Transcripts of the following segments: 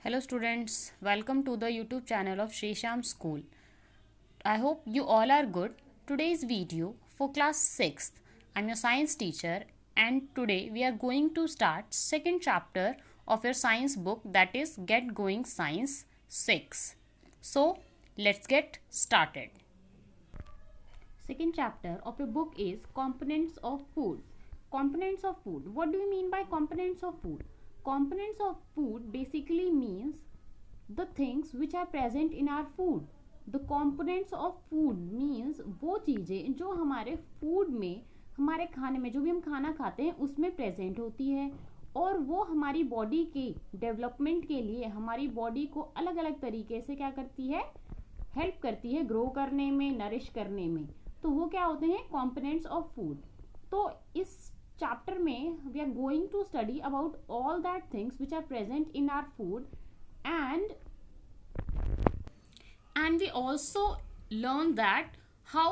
Hello students, welcome to the YouTube channel of Shri Sham School. I hope you all are good. Today's video for class 6th. I'm your science teacher and today we are going to start second chapter of your science book, that is Get Going Science 6. So let's get started. Second chapter of your book is Components of Food. Components of food. What do you mean by components of food? Components of food basically means the things which are present in our food. The components of food means वो चीज़ें जो हमारे food में, हमारे खाने में, जो भी हम खाना खाते हैं उसमें प्रेजेंट होती है और वो हमारी बॉडी के डेवलपमेंट के लिए हमारी बॉडी को अलग अलग तरीके से क्या करती है, हेल्प करती है ग्रो करने में, नरिश करने में. तो वो क्या होते हैं, कंपोनेंट्स ऑफ फूड. तो इस chapter में we are going to study about all that things which are present in our food and we also learn that how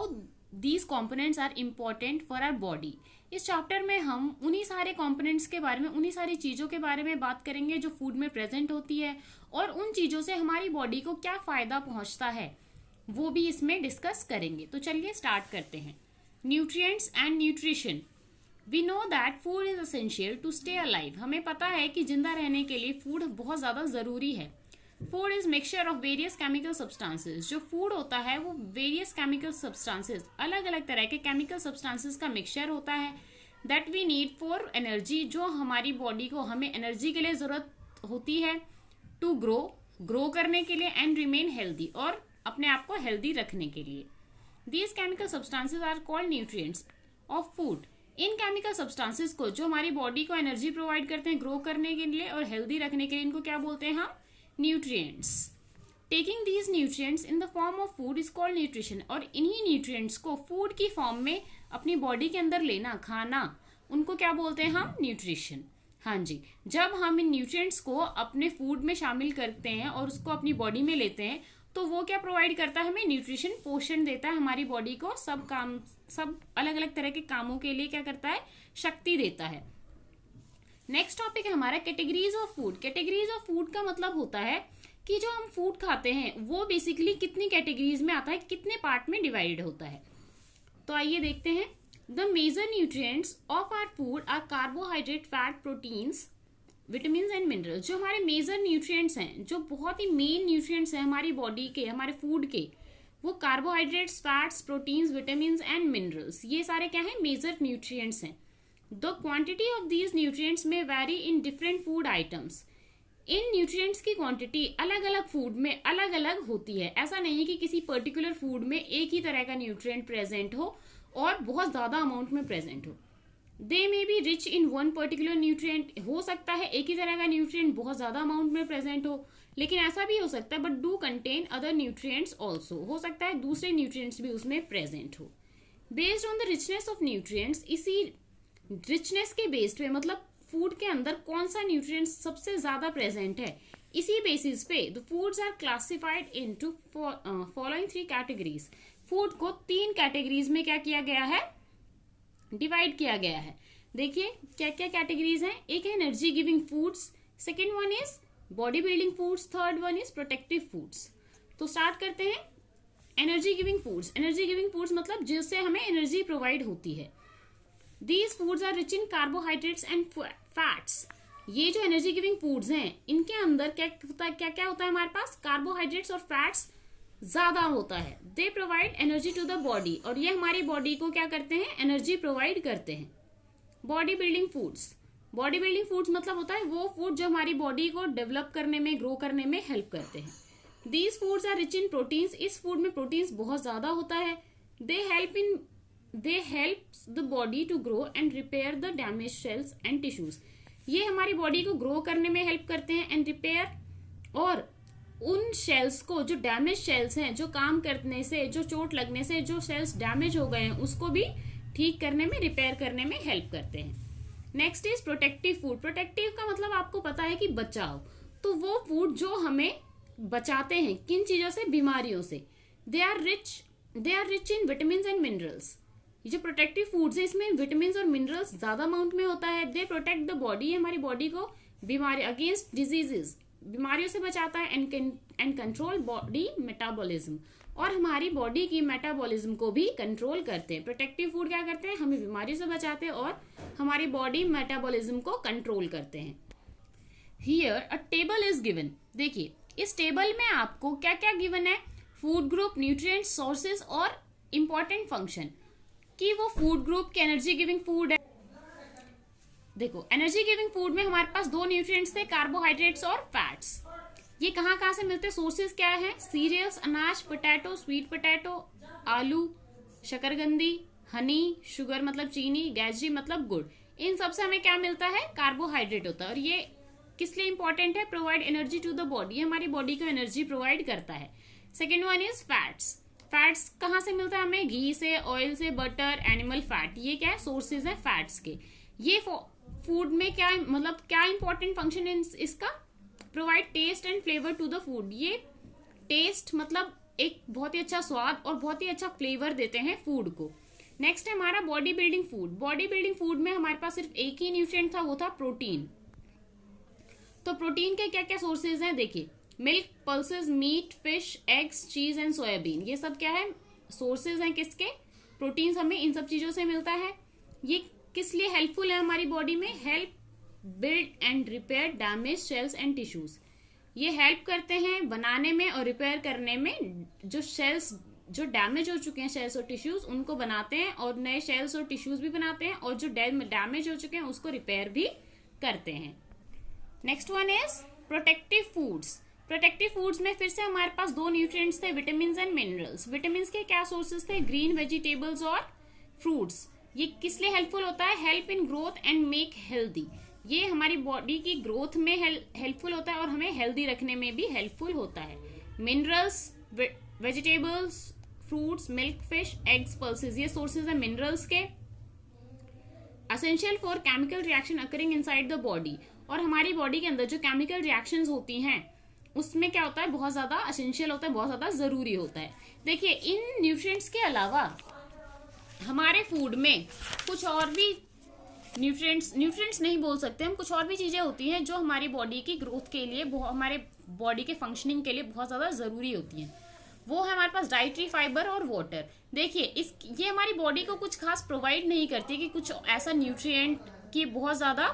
these components are important for our body. इस chapter में हम उन्हीं सारे components के बारे में, उन्हीं सारी चीज़ों के बारे में बात करेंगे जो फूड में प्रेजेंट होती है और उन चीज़ों से हमारी बॉडी को क्या फ़ायदा पहुंचता है वो भी इसमें डिस्कस करेंगे. तो चलिए स्टार्ट करते हैं. Nutrients and nutrition. We know that food is essential to stay alive. हमें पता है कि जिंदा रहने के लिए फूड बहुत ज़्यादा ज़रूरी है. Food is mixture of various chemical substances. जो फूड होता है वो वेरियस केमिकल सब्सटेंसेस, अलग अलग तरह के केमिकल सब्सटेंसेस का मिक्सचर होता है that we need for energy. जो हमारी बॉडी को, हमें एनर्जी के लिए ज़रूरत होती है टू ग्रो करने के लिए एंड रिमेन हेल्दी, और अपने आप को हेल्दी रखने के लिए. These chemical substances are called nutrients of food. इन केमिकल सब्सटेंसेस को, जो हमारी बॉडी को एनर्जी प्रोवाइड करते हैं ग्रो करने के लिए और हेल्दी रखने के लिए, इनको क्या बोलते हैं हम, nutrients. Taking these nutrients in the form of food is called nutrition. और इन्हीं न्यूट्रिएंट्स को फूड की फॉर्म में अपनी बॉडी के अंदर लेना, खाना, उनको क्या बोलते हैं हम, न्यूट्रिशन. हाँ जी, जब हम इन न्यूट्रिएंट्स को अपने फूड में शामिल करते हैं और उसको अपनी बॉडी में लेते हैं तो वो क्या प्रोवाइड करता है हमें, न्यूट्रिशन, पोषण देता है हमारी बॉडी को, सब अलग अलग तरह के कामों के लिए क्या करता है, शक्ति देता है. नेक्स्ट टॉपिक है हमारा categories of food. Categories of food का मतलब होता है कि जो हम फूड खाते हैं वो बेसिकली कितनी कैटेगरीज में आता है, कितने पार्ट में डिवाइडेड होता है. तो आइए देखते हैं. The major nutrients of our food are carbohydrate, fat, proteins, vitamin and minerals. जो हमारे मेजर न्यूट्रिएंट्स हैं, जो बहुत ही मेन न्यूट्रिएंट्स हैं हमारी बॉडी के, हमारे फूड के, वो carbohydrates, fats, proteins, vitamin and minerals, ये सारे क्या हैं, मेजर न्यूट्रिएंट्स हैं. The quantity of these nutrients may vary in different food items. इन न्यूट्रिएंट्स की क्वांटिटी अलग अलग फूड में अलग अलग होती है. ऐसा नहीं है कि किसी पर्टिकुलर फूड में एक ही तरह का न्यूट्रिएंट प्रेजेंट हो और बहुत ज्यादा अमाउंट में प्रेजेंट हो. They may be rich in one particular nutrient. हो सकता है एक ही तरह का न्यूट्रिएंट बहुत ज्यादा अमाउंट में प्रेजेंट हो, लेकिन ऐसा भी हो सकता है but do contain other nutrients also. हो सकता है दूसरे न्यूट्रिएंट्स भी उसमें प्रेजेंट हो. Based on the richness of nutrients, इसी रिचनेस के बेस्ड पे, मतलब फूड के अंदर कौन सा न्यूट्रिएंट सबसे ज्यादा प्रेजेंट है, इसी बेसिस पे the foods are classified into following 3 categories. Food को 3 कैटेगरीज में क्या किया गया है, डिवाइड किया गया है. देखिए क्या क्या कैटेगरीज हैं. एक है energy giving foods, second one is body building foods, third one is protective foods. तो स्टार्ट करते हैं. Energy giving foods. Energy giving foods मतलब जिससे हमें एनर्जी प्रोवाइड होती है. These foods are rich in carbohydrates and fats. ये जो एनर्जी गिविंग फूड्स हैं इनके अंदर क्या क्या होता है हमारे पास, कार्बोहाइड्रेट्स और फैट्स ज्यादा होता है. They provide energy to the body, और ये हमारी बॉडी को क्या करते हैं, एनर्जी प्रोवाइड करते हैं. Body building foods. Body building foods मतलब होता है वो फूड जो हमारी बॉडी को डेवलप करने में, ग्रो करने में हेल्प करते हैं. These foods are rich in proteins. इस फूड में प्रोटीन्स बहुत ज्यादा होता है. They help the body to grow and repair the damage cells and tissues. ये हमारी बॉडी को ग्रो करने में हेल्प करते हैं एंड रिपेयर, और उन सेल्स को, जो डैमेज सेल्स हैं, जो काम करने से, जो चोट लगने से जो सेल्स डैमेज हो गए हैं उसको भी ठीक करने में, रिपेयर करने में हेल्प करते हैं. Next is protective food. Protective का मतलब आपको पता है कि बचाव. तो वो फूड जो हमें बचाते हैं किन चीजों से, बीमारियों से. They are rich in vitamin and minerals. ये जो प्रोटेक्टिव फूड्स है इसमें विटामिन और मिनरल्स ज्यादा अमाउंट में होता है. They protect the body. हमारी बॉडी को बीमारी, अगेंस्ट डिजीजेस, बीमारियों से बचाता है एंड कंट्रोल बॉडी मेटाबॉलिज्म, और हमारी बॉडी की मेटाबॉलिज्म को भी कंट्रोल करते हैं। प्रोटेक्टिव फूड क्या करते हैं, हमें बीमारियों से बचाते हैं और हमारी बॉडी मेटाबॉलिज्म को कंट्रोल करते हैं। Here a table is given. देखिए इस टेबल में आपको क्या क्या गिवन है, फूड ग्रुप, न्यूट्रिएंट्स, सोर्सेज और इंपॉर्टेंट फंक्शन, कि वो फूड ग्रुप के एनर्जी गिविंग फूड है। देखो एनर्जी गिविंग फूड में हमारे पास दो न्यूट्रिएंट्स थे, कार्बोहाइड्रेट्स और फैट्स। ये कहाँ से मिलते हैं, सोर्सेज क्या है, सीरियल्स, अनाज, पोटैटो, स्वीट पोटैटो, आलू, शकरकंदी, हनी, शुगर मतलब चीनी, गैजरी मतलब गुड़। इन सबसे हमें क्या मिलता है, कार्बोहाइड्रेट होता है। और ये किस लिए इंपॉर्टेंट है, provide energy to the body, ये हमारी बॉडी को एनर्जी प्रोवाइड करता है। Second one is fats. Fats कहाँ से मिलता है हमें, घी से, ऑयल से, बटर, एनिमल फैट, ये क्या है, सोर्सेज है फैट्स के। ये फूड में क्या मतलब क्या इंपॉर्टेंट फंक्शन है इसका, provide taste and flavour to the food. ये टेस्ट मतलब एक बहुत ही अच्छा स्वाद और बहुत ही अच्छा फ्लेवर देते हैं फूड को। नेक्स्ट है हमारा body building food. Body building food में हमारे पास सिर्फ एक ही न्यूट्रिएंट था, वो था प्रोटीन। तो प्रोटीन के क्या क्या सोर्सेज हैं, देखिए milk, pulses, meat, fish, eggs, cheese and soybean, ये सब क्या है, सोर्सेज हैं किसके, प्रोटीन्स हमें इन सब चीजों से मिलता है। ये किस लिए हेल्पफुल है हमारी बॉडी में, help build and repair damage cells and tissues. ये हेल्प करते हैं बनाने में और रिपेयर करने में, जो सेल्स जो डैमेज हो चुके हैं, सेल्स और टिश्यूज उनको बनाते हैं और नए सेल्स और टिश्यूज भी बनाते हैं, और जो डैमेज हो चुके हैं उसको रिपेयर भी करते हैं। Next one is protective foods. Protective foods में फिर से हमारे पास दो न्यूट्रिएंट्स थे, विटामिन एंड मिनरल्स। विटामिन के क्या सोर्सेज थे, ग्रीन वेजिटेबल्स और फ्रूट्स। ये किस लिए हेल्पफुल होता है, help in growth and make healthy, ये हमारी बॉडी की ग्रोथ में हेल्पफुल होता है और हमें हेल्दी रखने में भी हेल्पफुल होता है। Minerals, vegetables, fruits, milk, fish, eggs, pulses, ये सोर्सेज है मिनरल्स के। Essential for chemical reaction occurring inside the body, और हमारी बॉडी के अंदर जो केमिकल रिएक्शंस होती हैं उसमें क्या होता है, बहुत ज्यादा असेंशियल होता है, बहुत ज्यादा जरूरी होता है। देखिए इन न्यूट्रिएंट्स के अलावा हमारे फूड में कुछ और भी न्यूट्रिएंट्स नहीं बोल सकते हम, कुछ और भी चीजें होती हैं जो हमारी बॉडी की ग्रोथ के लिए, हमारे बॉडी के फंक्शनिंग के लिए बहुत ज्यादा जरूरी होती हैं। वो है हमारे पास डाइटरी फाइबर और वाटर। देखिए ये हमारी बॉडी को कुछ खास प्रोवाइड नहीं करती कि कुछ ऐसा न्यूट्रिएंट की बहुत ज्यादा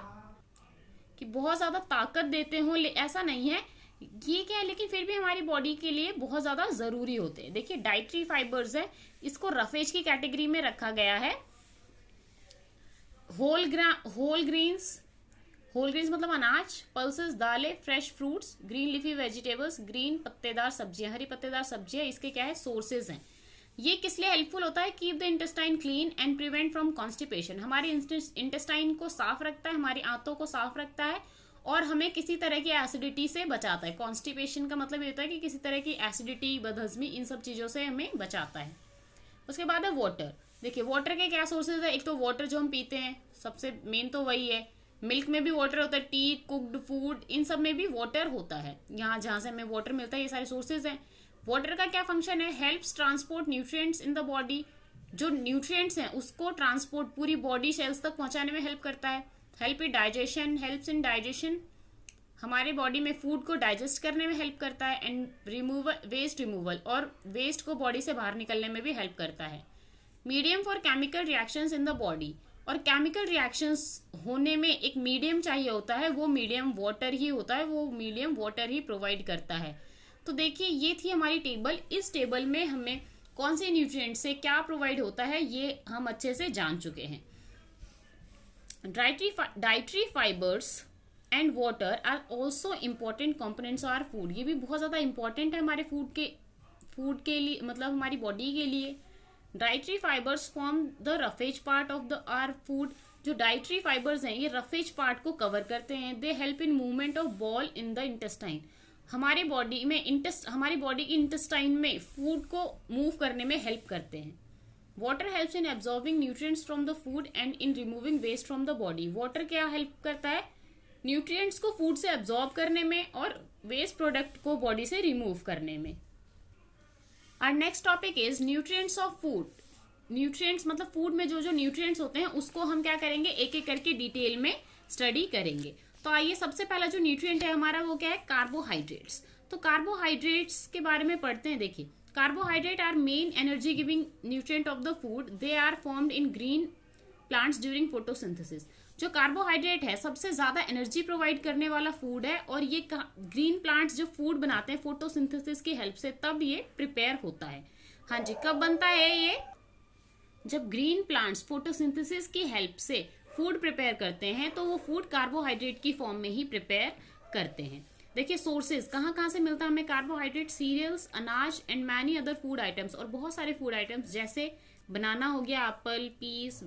ताकत देते हो, ऐसा नहीं है ये क्या है, लेकिन फिर भी हमारी बॉडी के लिए बहुत ज्यादा जरूरी होते हैं। देखिए डाइटरी फाइबर्स है, इसको रफेज की कैटेगरी में रखा गया है। होल ग्रेन्स मतलब अनाज, पल्सेस, दालें, fresh fruits, green leafy vegetables, green पत्तेदार सब्जियां, हरी पत्तेदार सब्जियां, इसके क्या है, सोर्सेज हैं। ये किस लिए हेल्पफुल होता है, keep the intestine clean and prevent from constipation, हमारे इंटेस्टाइन को साफ रखता है, हमारी आंतों को साफ रखता है और हमें किसी तरह की एसिडिटी से बचाता है। कॉन्स्टिपेशन का मतलब ये होता है कि किसी तरह की एसिडिटी, बदहजमी, इन सब चीजों से हमें बचाता है। उसके बाद है वाटर। देखिए वाटर के क्या सोर्सेज है, एक तो वाटर जो हम पीते हैं, सबसे मेन तो वही है। मिल्क में भी वाटर होता है, टी, कुक्ड फूड, इन सब में भी वाटर होता है। जहां से हमें वाटर मिलता है, ये सारे सोर्सेज हैं। वाटर का क्या फंक्शन है, helps transport nutrients in the body, जो न्यूट्रिएंट्स हैं उसको ट्रांसपोर्ट पूरी बॉडी सेल्स तक पहुंचाने में हेल्प करता है। हेल्प्स इन डाइजेशन, हमारे बॉडी में फूड को डाइजेस्ट करने में हेल्प करता है। एंड वेस्ट रिमूवल, और वेस्ट को बॉडी से बाहर निकलने में भी हेल्प करता है। Medium for chemical reactions in the body, और केमिकल रिएक्शंस होने में एक मीडियम चाहिए होता है, वो मीडियम वाटर ही होता है, वो मीडियम वाटर ही प्रोवाइड करता है। तो देखिए ये थी हमारी टेबल। इस टेबल में हमें कौन से न्यूट्रिएंट से क्या प्रोवाइड होता है ये हम अच्छे से जान चुके हैं। Dietary fibres and water are also important components of our food, ये भी बहुत ज्यादा इंपॉर्टेंट है हमारे फूड के लिए, मतलब हमारी बॉडी के लिए। Dietary fibres form the roughage part of the our food, जो डाइटरी फाइबर्स हैं ये रफेज पार्ट को कवर करते हैं। They help in movement of bowel in the intestine, हमारी बॉडी की इंटेस्टाइन में फूड को मूव करने में हेल्प करते हैं। Water helps in absorbing nutrients from the food and in removing waste from the body, water क्या हेल्प करता है, न्यूट्रिएंट्स को फूड से एब्जॉर्ब करने में और वेस्ट प्रोडक्ट को बॉडी से रिमूव करने में। Our next topic is nutrients of food. Nutrients मतलब फूड में जो न्यूट्रिएंट्स होते हैं उसको हम क्या करेंगे, एक एक करके डिटेल में स्टडी करेंगे। तो आइए सबसे पहला जो न्यूट्रिएंट है हमारा वो क्या है, कार्बोहाइड्रेट्स। तो कार्बोहाइड्रेट्स के बारे में पढ़ते हैं। देखिए, carbohydrate are main energy giving nutrient of the food. They are formed in green plants during photosynthesis. जो कार्बोहाइड्रेट है सबसे ज्यादा एनर्जी प्रोवाइड करने वाला फूड है, और ये ग्रीन प्लांट्स जो फूड बनाते हैं फोटोसिंथेसिस की हेल्प से, तब ये प्रिपेयर होता है। हाँ जी, कब बनता है ये? जब ग्रीन प्लांट्स फोटोसिंथेसिस की हेल्प से फूड प्रिपेयर करते हैं तो वो फूड कार्बोहाइड्रेट की फॉर्म में ही प्रिपेयर करते हैं। देखिए सोर्सेज कहाँ कहाँ से मिलता है हमें कार्बोहाइड्रेट, सीरियल्स, अनाज and many other food items, और बहुत सारे फूड आइटम्स जैसे बनाना हो गया, apple, peas,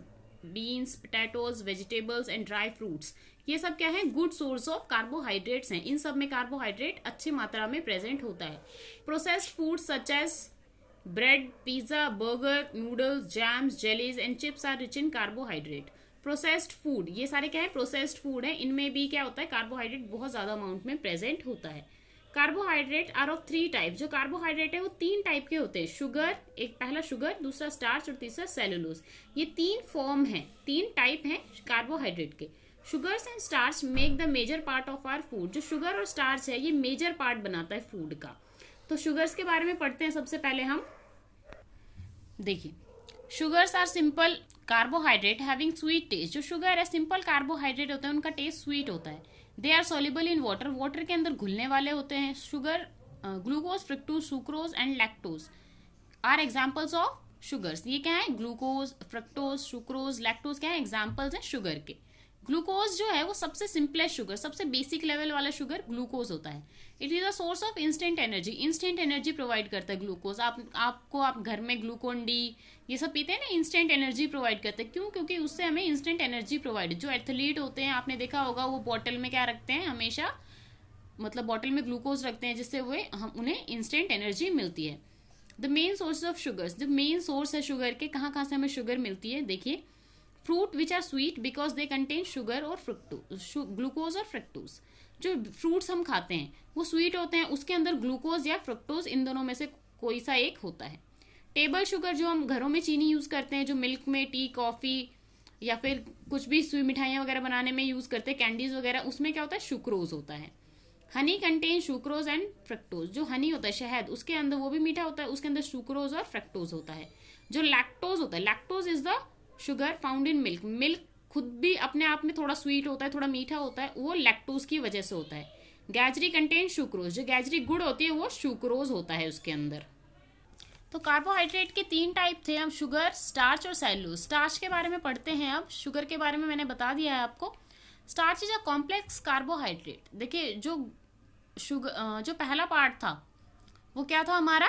beans, potatoes, vegetables and dry fruits. ये सब क्या है, गुड सोर्स ऑफ कार्बोहाइड्रेट्स हैं। इन सब में कार्बोहाइड्रेट अच्छी मात्रा में प्रेजेंट होता है। Processed food such as bread, pizza, burger, noodles, jams, jellies and chips are rich in carbohydrate. Processed food, ये सारे क्या है, प्रोसेस्ड फूड है। इनमें भी क्या होता है, कार्बोहाइड्रेट बहुत ज्यादा अमाउंट में प्रेजेंट होता है। Carbohydrate are of 3 type. जो कार्बोहाइड्रेट है वो 3 टाइप के होते हैं। शुगर, एक पहला शुगर, दूसरा स्टार्च और तीसरा सेलुलोज। ये 3 फॉर्म है, 3 टाइप हैं कार्बोहाइड्रेट के। Sugars and starch make the major part of our food. जो शुगर और स्टार्च है ये मेजर पार्ट बनाता है फूड का। तो शुगर्स के बारे में पढ़ते हैं सबसे पहले हम। देखिए, sugars are simple carbohydrate having sweet taste. जो शुगर है सिंपल कार्बोहाइड्रेट होता है, उनका टेस्ट स्वीट होता है। They are soluble in water, water के अंदर घुलने वाले होते हैं। Sugar, glucose, fructose, sucrose and lactose are examples of sugars. ये क्या है, ग्लूकोज, फ्रुक्टोज, सुक्रोज, लैक्टोज क्या है, एग्जाम्पल्स हैं शुगर के। ग्लूकोज जो है वो सबसे सिंपलेस्ट शुगर, सबसे बेसिक लेवल वाला शुगर ग्लूकोज होता है। It is a source of instant energy, instant energy provide करता है ग्लूकोज। आप घर में ग्लूकोन डी ये सब पीते हैं ना, इंस्टेंट एनर्जी प्रोवाइड करते हैं। क्यों? क्योंकि उससे हमें इंस्टेंट एनर्जी प्रोवाइड। जो एथलीट होते हैं आपने देखा होगा, वो बॉटल में क्या रखते हैं हमेशा, मतलब बॉटल में ग्लूकोज रखते हैं, जिससे उन्हें इंस्टेंट एनर्जी मिलती है। The main source of sugars, जो मेन सोर्स है शुगर के, कहाँ कहाँ से हमें शुगर मिलती है। देखिए, fruit which are sweet because they contain sugar or fructose, glucose और फ्रुक्टोज। जो फ्रूट्स हम खाते हैं वो स्वीट होते हैं, उसके अंदर ग्लूकोज या फ्रुक्टोज, इन दोनों में से कोई सा एक होता है। टेबल शुगर, जो हम घरों में चीनी यूज करते हैं, जो मिल्क में, टी, कॉफी या फिर कुछ भी मिठाइयाँ वगैरह बनाने में यूज करते हैं, कैंडीज वगैरह, उसमें क्या होता है, सुक्रोज होता है। Honey contain sucrose and fructose. जो हनी होता है, शहद, उसके अंदर वो भी मीठा होता है, उसके अंदर सुक्रोज और फ्रक्टोज होता है। जो लैक्टोज होता है, lactose is the sugar found in milk. Milk खुद भी अपने आप में थोड़ा स्वीट होता है, थोड़ा मीठा होता है, वो लैक्टोज की वजह से होता है। गैजरी कंटेन सुक्रोज। जो गैजरी गुड़ होती है वो सुक्रोज होता है उसके अंदर। तो कार्बोहाइड्रेट के 3 टाइप थे। हम शुगर, स्टार्च और सेलुलोज। स्टार्च के बारे में पढ़ते हैं अब। शुगर के बारे में मैंने बता दिया है आपको। Starch is a complex carbohydrate. देखिए, जो पहला पार्ट था वो क्या था हमारा,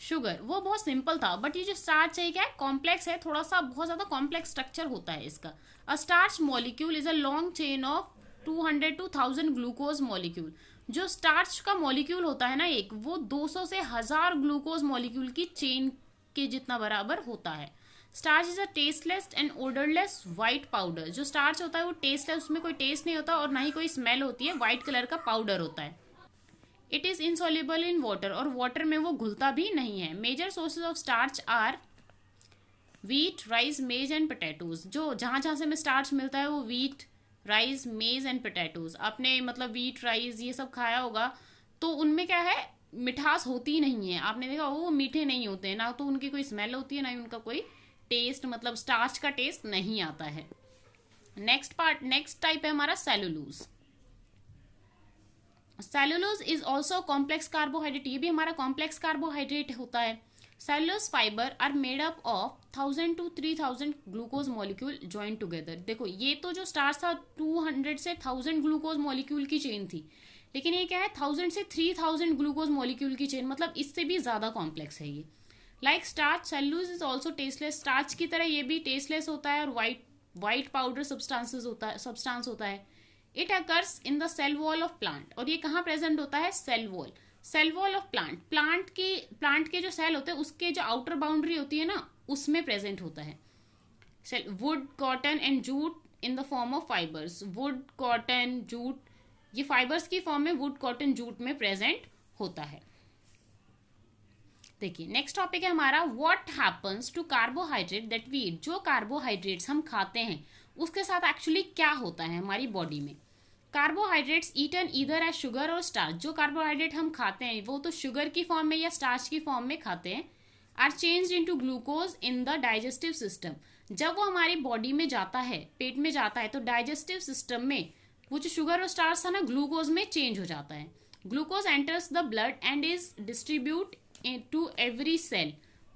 शुगर, वो बहुत सिंपल था। बट ये जो स्टार्च है क्या है, कॉम्प्लेक्स है, थोड़ा सा बहुत ज्यादा कॉम्प्लेक्स स्ट्रक्चर होता है इसका। A starch molecule is a long chain of 200 to 1000 glucose molecule. जो स्टार्च का मॉलिक्यूल होता है ना एक, वो 200 से 1000 ग्लूकोज मॉलिक्यूल की चेन के जितना बराबर होता है। Starch is a tasteless and odourless white powder. जो स्टार्च होता है वो टेस्टलेस, उसमें कोई टेस्ट नहीं होता और ना ही कोई स्मेल होती है, व्हाइट कलर का पाउडर होता है। It is insoluble in water, और वाटर में वो घुलता भी नहीं है। Major sources of starch are wheat, rice, maize and potatoes. जो जहां जहां से हमें स्टार्च मिलता है वो wheat, rice, maize and potatoes. आपने मतलब व्हीट, राइस ये सब खाया होगा, तो उनमें क्या है, मिठास होती नहीं है। आपने देखा वो मीठे नहीं होते हैं, ना तो उनकी कोई स्मेल होती है, ना ही उनका कोई टेस्ट, मतलब स्टार्च का टेस्ट नहीं आता है। नेक्स्ट टाइप है हमारा cellulose. Cellulose is also complex carbohydrate. ये भी हमारा कॉम्प्लेक्स कार्बोहाइड्रेट होता है। Cellulose fibre are made up of 1000 to 3000 glucose molecule join together. देखो, ये तो जो स्टार्च था 200 से 1000 ग्लूकोज मॉलिक्यूल की चेन थी, लेकिन ये क्या है 1000 से 3000 ग्लूकोज मॉलिक्यूल की चेन, मतलब इससे भी ज्यादा कॉम्प्लेक्स है ये। Like starch, cellulose is also tasteless. Starch की तरह ये भी टेस्टलेस होता है और व्हाइट पाउडर सब्सटेंस होता है। It occurs in the cell wall of plant. और ये कहाँ प्रेजेंट होता है, cell wall of plant. Plant के जो सेल होते हैं उसके जो आउटर बाउंड्री होती है ना, उसमें प्रेजेंट होता है। Wood, cotton and jute in the form of fibres. Wood, cotton, jute, ये फाइबर्स की फॉर्म में वुड, कॉटन, जूट में प्रेजेंट होता है। देखिए, नेक्स्ट टॉपिक है हमारा what happens to carbohydrate that we eat. जो कार्बोहाइड्रेट्स हम खाते हैं उसके साथ एक्चुअली क्या होता है हमारी बॉडी में। Carbohydrates eaten either as sugar और स्टार्च, जो कार्बोहाइड्रेट हम खाते हैं वो तो शुगर की फॉर्म में या स्टार्च की फॉर्म में खाते हैं, are changed into glucose in the digestive system. जब वो हमारी बॉडी में जाता है, पेट में जाता है, तो डाइजेस्टिव सिस्टम में वो जो शुगर और स्टार्च था ना, ग्लूकोज में चेंज हो जाता है। Glucose enters the blood and is distribute to every cell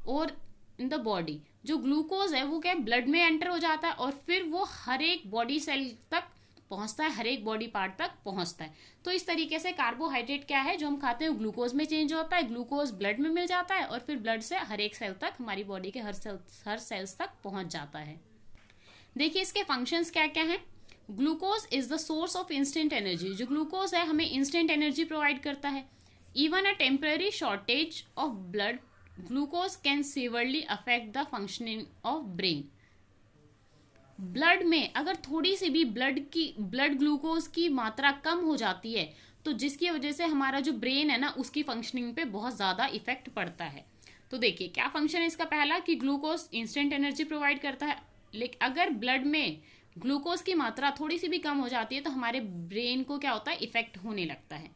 or in the body. जो ग्लूकोज है वो क्या ब्लड में एंटर हो जाता है और फिर वो हर एक बॉडी सेल तक पहुंचता है, हर एक बॉडी पार्ट तक पहुंचता है। तो इस तरीके से कार्बोहाइड्रेट क्या है जो हम खाते हैं ग्लूकोज में चेंज होता है, ग्लूकोज ब्लड में मिल जाता है और फिर ब्लड से हर एक सेल तक, हमारी बॉडी के हर सेल्स तक पहुंच जाता है। देखिए इसके फंक्शंस क्या क्या हैं। Glucose is the source of instant energy, जो ग्लूकोज है हमें इंस्टेंट एनर्जी प्रोवाइड करता है। Even a temporary shortage of blood glucose can severely affect the functioning of brain. Blood में अगर थोड़ी सी भी ब्लड ग्लूकोज की मात्रा कम हो जाती है तो जिसकी वजह से हमारा जो ब्रेन है ना उसकी फंक्शनिंग पे बहुत ज्यादा इफेक्ट पड़ता है। तो देखिए क्या फंक्शन है इसका। पहला कि ग्लूकोज इंस्टेंट एनर्जी प्रोवाइड करता है, लेकिन अगर ब्लड में ग्लूकोज की मात्रा थोड़ी सी भी कम हो जाती है तो हमारे ब्रेन को क्या होता है, इफेक्ट होने लगता है।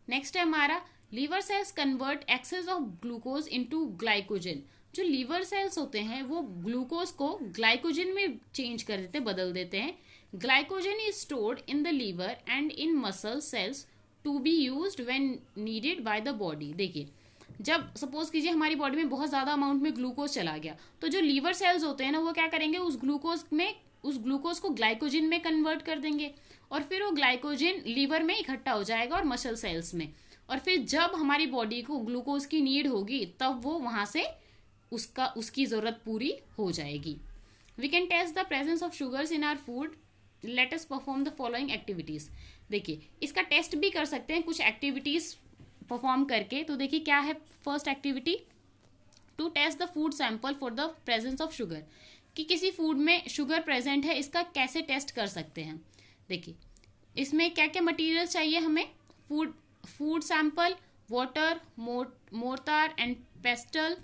नेक्स्ट है हमारा liver cells convert excess of glucose into glycogen. जो लीवर सेल्स होते हैं वो ग्लूकोज को ग्लाइकोजन में चेंज कर देते हैं, बदल देते हैं। Glycogen is stored in the liver and in muscle cells to be used when needed by the body. देखिए जब सपोज कीजिए हमारी बॉडी में बहुत ज्यादा अमाउंट में ग्लूकोज चला गया तो जो लीवर सेल्स होते हैं ना वो क्या करेंगे, उस ग्लूकोज को ग्लाइकोजन में कन्वर्ट कर देंगे और फिर वो ग्लाइकोजन लीवर में इकट्ठा हो जाएगा और मसल सेल्स में, और फिर जब हमारी बॉडी को ग्लूकोज की नीड होगी तब वो वहां से उसकी जरूरत पूरी हो जाएगी। We can test the presence of sugars in our food, let us perform the following activities. देखिए इसका टेस्ट भी कर सकते हैं कुछ एक्टिविटीज परफॉर्म करके। तो देखिए क्या है first activity, to test the food sample for the presence of sugar, कि किसी फूड में शुगर प्रेजेंट है इसका कैसे टेस्ट कर सकते हैं। देखिए इसमें क्या क्या मटेरियल चाहिए हमें, food sample, water, mortar and pestle,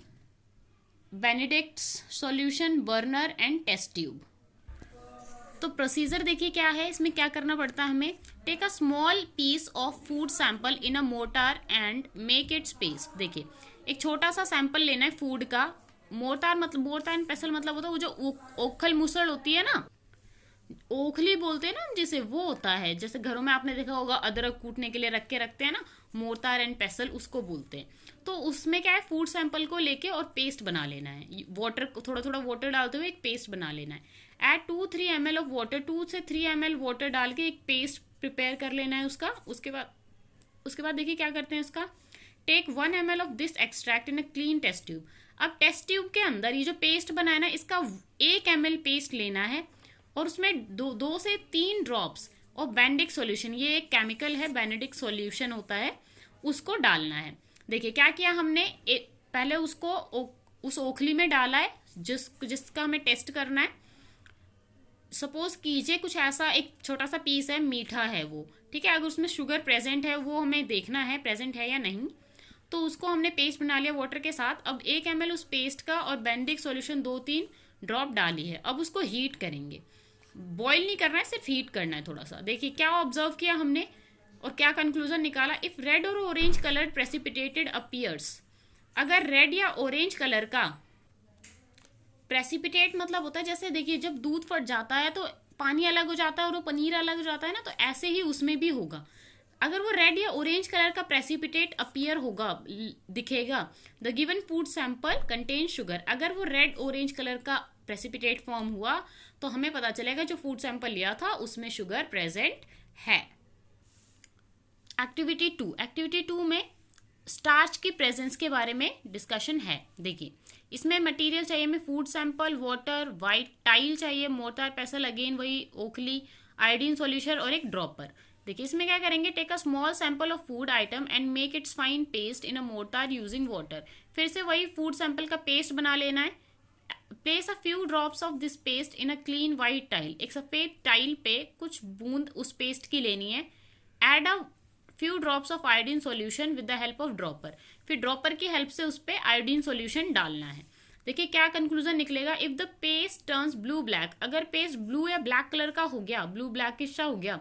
Benedict's solution, burner and test tube. तो प्रोसीजर देखिए क्या है, इसमें क्या करना पड़ता है हमें। Take a small piece of food sample in a mortar and make it paste. देखिए एक छोटा सा सैंपल लेना है फूड का। मोर्टार एंड पेस्टल मतलब होता है वो जो ओखल मुसड़ होती है ना, ओखली बोलते हैं ना जिसे, वो होता है। जैसे घरों में आपने देखा होगा अदरक कूटने के लिए रखते हैं ना, मोर्टार एंड पेसल उसको बोलते हैं। तो उसमें क्या है, फूड सैंपल को लेके और पेस्ट बना लेना है। वाटर थोड़ा थोड़ा वाटर डालते हुए एक पेस्ट बना लेना है। एड 2-3 ml ऑफ वाटर, 2 से 3 ml वाटर डाल के एक पेस्ट प्रिपेयर कर लेना है उसका। उसके बाद देखिए क्या करते हैं इसका। Take 1 ml of this extract in a clean test tube. अब टेस्ट ट्यूब के अंदर ये जो पेस्ट बनाया ना, इसका 1 ml पेस्ट लेना है और उसमें 2 से 3 ड्रॉप्स और बेनेडिक्ट सॉल्यूशन, ये एक केमिकल है, बेनेडिक्ट सॉल्यूशन होता है, उसको डालना है। देखिए क्या किया हमने, पहले उसको उस ओखली में डाला है जिसका हमें टेस्ट करना है। सपोज कीजिए कुछ ऐसा एक छोटा सा पीस है, मीठा है वो, ठीक है। अगर उसमें शुगर प्रेजेंट है वो हमें देखना है प्रेजेंट है या नहीं। तो उसको हमने पेस्ट बना लिया वाटर के साथ। अब 1 ml उस पेस्ट का और बेनेडिक्ट सॉल्यूशन 2-3 ड्रॉप डाली है। अब उसको हीट करेंगे, बॉईल नहीं करना है, सिर्फ हीट करना है थोड़ा सा। देखिए क्या ऑब्जर्व किया हमने और क्या कंक्लूजन निकाला। इफ रेड और ऑरेंज कलर प्रेसिपिटेटेड अपीयर्स, अगर रेड या ऑरेंज कलर का प्रेसिपिटेट मतलब होता है जैसे देखिए जब दूध फट जाता है तो पानी अलग हो जाता है और वो पनीर अलग हो जाता है ना, तो ऐसे ही उसमें भी होगा। अगर वो रेड या ऑरेंज कलर का प्रेसिपिटेट अपीयर होगा, दिखेगा, the given food sample contain sugar. अगर वो रेड ऑरेंज कलर का प्रेसिपिटेट फॉर्म हुआ तो हमें पता चलेगा जो फूड सैंपल लिया था उसमें शुगर प्रेजेंट है। एक्टिविटी 2 में स्टार्च की प्रेजेंस के बारे में डिस्कशन है। देखिए इसमें मटेरियल चाहिए हमें, food sample, water, white tile चाहिए, मोर्टार, पेसल, अगेन वही ओखली, आयोडीन सॉल्यूशन और एक ड्रॉपर। देखिए इसमें क्या करेंगे, take a small sample of food item and make its fine paste in a mortar using water. फिर से वही फूड सैंपल का पेस्ट बना लेना है। Place a few drops of this paste in a clean white tile. एक सफेद tile पे कुछ बूंद उस पेस्ट की लेनी है। Add a few drops of iodine solution with the help of dropper. फिर ड्रॉपर की हेल्प से उस पर आयोडीन सॉल्यूशन डालना है। देखिए क्या कंक्लूजन निकलेगा। If the paste turns blue black, अगर पेस्ट ब्लू या ब्लैक कलर का हो गया, ब्लू ब्लैकिश सा हो गया,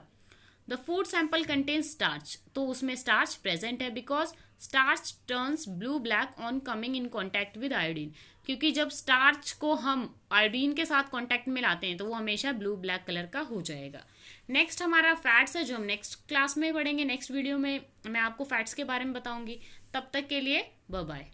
the food sample contains starch, तो उसमें स्टार्च प्रेजेंट है because starch turns blue black on coming in contact with iodine, क्योंकि जब स्टार्च को हम आयोडीन के साथ कॉन्टैक्ट में लाते हैं तो वो हमेशा ब्लू ब्लैक कलर का हो जाएगा। नेक्स्ट हमारा फैट्स है जो हम नेक्स्ट क्लास में पढ़ेंगे, नेक्स्ट वीडियो में मैं आपको फैट्स के बारे में बताऊंगी। तब तक के लिए बाय बाय।